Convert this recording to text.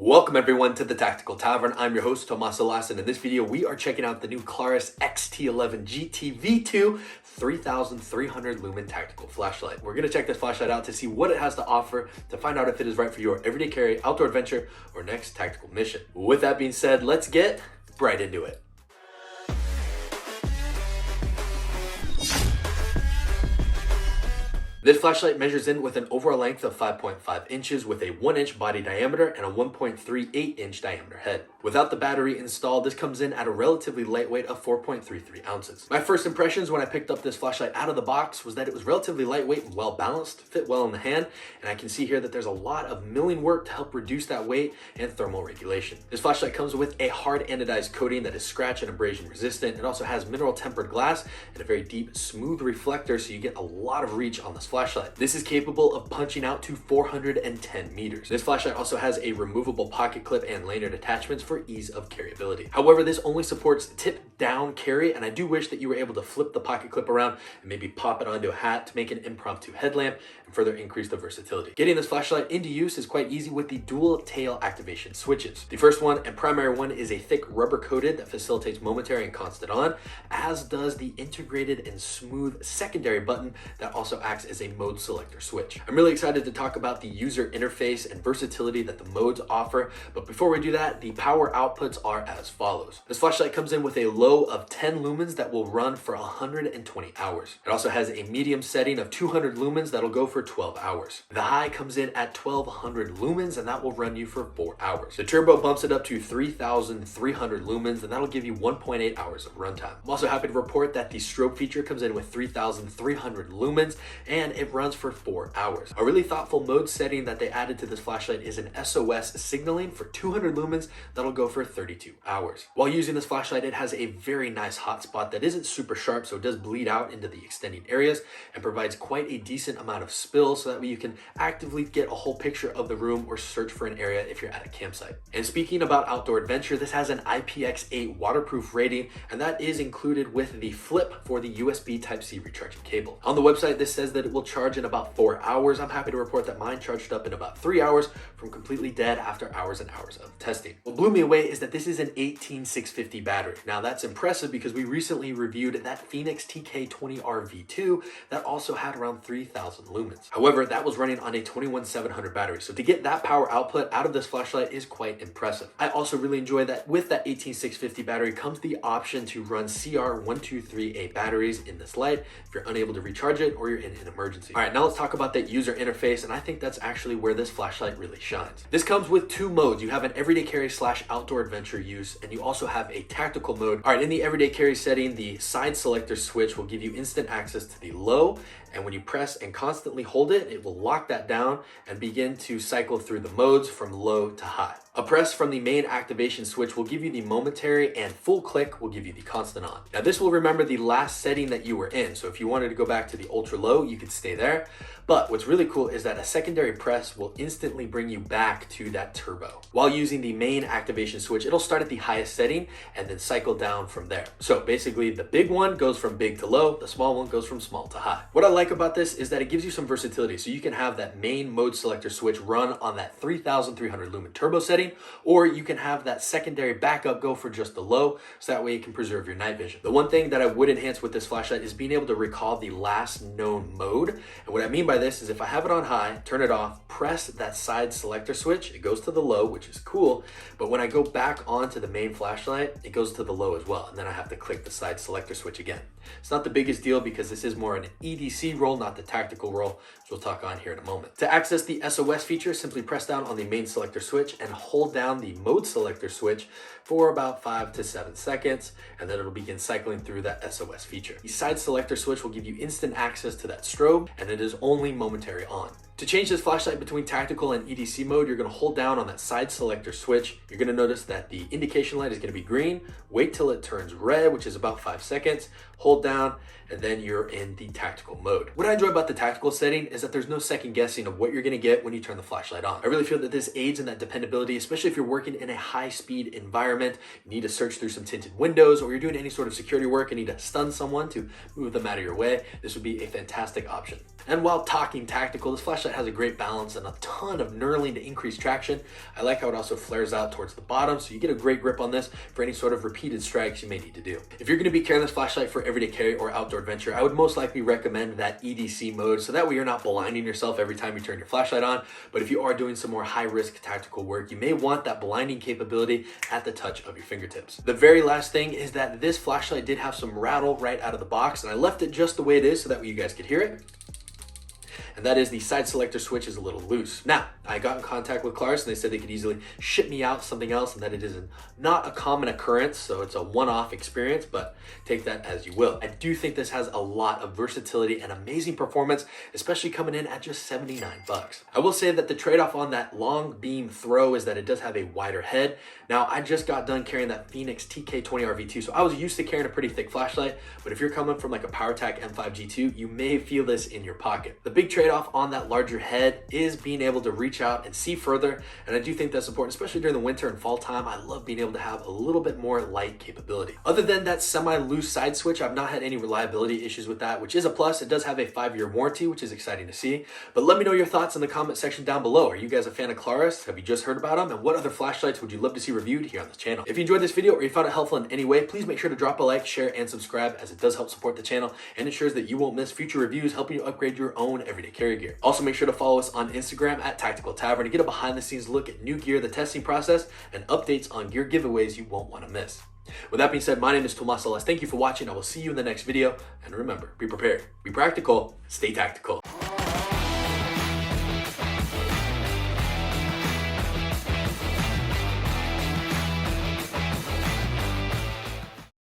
Welcome everyone to the Tactical Tavern. I'm your host Tomas Alas, and in this video we are checking out the new Klarus XT11GT V2 3300 lumen tactical flashlight. We're gonna check this flashlight out to see what it has to offer, to find out if it is right for your everyday carry, outdoor adventure, or next tactical mission. With that being said, let's get right into it. This flashlight measures in with an overall length of 5.5 inches with a 1-inch body diameter and a 1.38-inch diameter head. Without the battery installed, this comes in at a relatively lightweight of 4.33 ounces. My first impressions when I picked up this flashlight out of the box was that it was relatively lightweight and well balanced, fit well in the hand, and I can see here that there's a lot of milling work to help reduce that weight and thermal regulation. This flashlight comes with a hard anodized coating that is scratch and abrasion resistant. It also has mineral tempered glass and a very deep, smooth reflector, so you get a lot of reach on this flashlight. This is capable of punching out to 410 meters. This flashlight also has a removable pocket clip and lanyard attachments for ease of carryability. However, this only supports tip down carry, and I do wish that you were able to flip the pocket clip around and maybe pop it onto a hat to make an impromptu headlamp and further increase the versatility. Getting this flashlight into use is quite easy with the dual tail activation switches. The first one and primary one is a thick rubber coated that facilitates momentary and constant on, as does the integrated and smooth secondary button that also acts as a mode selector switch. I'm really excited to talk about the user interface and versatility that the modes offer, but before we do that, the power outputs are as follows. This flashlight comes in with a low of 10 lumens that will run for 120 hours. It also has a medium setting of 200 lumens that'll go for 12 hours. The high comes in at 1200 lumens and that will run you for 4 hours. The turbo bumps it up to 3300 lumens and that'll give you 1.8 hours of runtime. I'm also happy to report that the strobe feature comes in with 3300 lumens and it runs for 4 hours. A really thoughtful mode setting that they added to this flashlight is an SOS signaling for 200 lumens that'll go for 32 hours. While using this flashlight, it has a very nice hotspot that isn't super sharp, so it does bleed out into the extending areas and provides quite a decent amount of spill, so that way you can actively get a whole picture of the room or search for an area if you're at a campsite. And speaking about outdoor adventure, this has an IPX8 waterproof rating, and that is included with the flip for the USB Type-C recharging cable. On the website, this says that it will charge in about 4 hours. I'm happy to report that mine charged up in about 3 hours from completely dead after hours and hours of testing. What blew me away is that this is an 18650 battery. Now that's impressive because we recently reviewed that Phoenix TK20R V2 that also had around 3000 lumens. However, that was running on a 21700 battery. So to get that power output out of this flashlight is quite impressive. I also really enjoy that with that 18650 battery comes the option to run CR123A batteries in this light if you're unable to recharge it or you're in an emergency. All right, now let's talk about that user interface, and I think that's actually where this flashlight really shines. This comes with two modes. You have an everyday carry / outdoor adventure use, and you also have a tactical mode. All right, in the everyday carry setting, the side selector switch will give you instant access to the low, and when you press and constantly hold it, it will lock that down and begin to cycle through the modes from low to high. A press from the main activation switch will give you the momentary, and full click will give you the constant on. Now this will remember the last setting that you were in, so if you wanted to go back to the ultra low, you could stay there. But what's really cool is that a secondary press will instantly bring you back to that turbo. While using the main activation switch, it'll start at the highest setting and then cycle down from there. So basically the big one goes from big to low, the small one goes from small to high. What I like about this is that it gives you some versatility. So you can have that main mode selector switch run on that 3300 lumen turbo setting, or you can have that secondary backup go for just the low, so that way you can preserve your night vision. The one thing that I would enhance with this flashlight is being able to recall the last known mode. And what I mean by this is if I have it on high, turn it off, press that side selector switch, it goes to the low, which is cool. But when I go back onto the main flashlight, it goes to the low as well. And then I have to click the side selector switch again. It's not the biggest deal because this is more an EDC role, not the tactical role, which we'll talk on here in a moment. To access the SOS feature, simply press down on the main selector switch and hold down the mode selector switch for about 5 to 7 seconds, and then it'll begin cycling through that SOS feature. The side selector switch will give you instant access to that strobe, and it is only momentary on. To change this flashlight between tactical and EDC mode, you're going to hold down on that side selector switch. You're going to notice that the indication light is going to be green. Wait till it turns red, which is about 5 seconds. Hold down, and then you're in the tactical mode. What I enjoy about the tactical setting is that there's no second guessing of what you're going to get when you turn the flashlight on. I really feel that this aids in that dependability, especially if you're working in a high-speed environment, you need to search through some tinted windows, or you're doing any sort of security work and need to stun someone to move them out of your way. This would be a fantastic option. And while talking tactical, this flashlight flashlight has a great balance and a ton of knurling to increase traction. I like how it also flares out towards the bottom, so you get a great grip on this for any sort of repeated strikes you may need to do. If you're going to be carrying this flashlight for everyday carry or outdoor adventure, I would most likely recommend that EDC mode, so that way you're not blinding yourself every time you turn your flashlight on. But if you are doing some more high-risk tactical work, you may want that blinding capability at the touch of your fingertips. The very last thing is that this flashlight did have some rattle right out of the box, and I left it just the way it is so that way you guys could hear it. And that is the side selector switch is a little loose. Now, I got in contact with Klarus and they said they could easily ship me out something else and that it is not a common occurrence, so it's a one-off experience, but take that as you will. I do think this has a lot of versatility and amazing performance, especially coming in at just 79 bucks. I will say that the trade-off on that long beam throw is that it does have a wider head. Now, I just got done carrying that Phoenix TK20R V2, so I was used to carrying a pretty thick flashlight, but if you're coming from like a PowerTac M5 G2, you may feel this in your pocket. The big trade-off on that larger head is being able to reach out and see further, and I do think that's important, especially during the winter and fall time. I love being able to have a little bit more light capability. Other than that semi-loose side switch, I've not had any reliability issues with that, which is a plus. It does have a 5-year warranty, which is exciting to see. But let me know your thoughts in the comment section down below. Are you guys a fan of Klarus? Have you just heard about them? And what other flashlights would you love to see reviewed here on this channel? If you enjoyed this video or you found it helpful in any way, please make sure to drop a like, share, and subscribe, as it does help support the channel and ensures that you won't miss future reviews helping you upgrade your own everyday carry gear. Also, make sure to follow us on Instagram at Tactical Tavern to get a behind-the-scenes look at new gear, the testing process, and updates on gear giveaways you won't want to miss. With that being said, my name is Tomas Alas. Thank you for watching. I will see you in the next video. And remember, be prepared, be practical, stay tactical.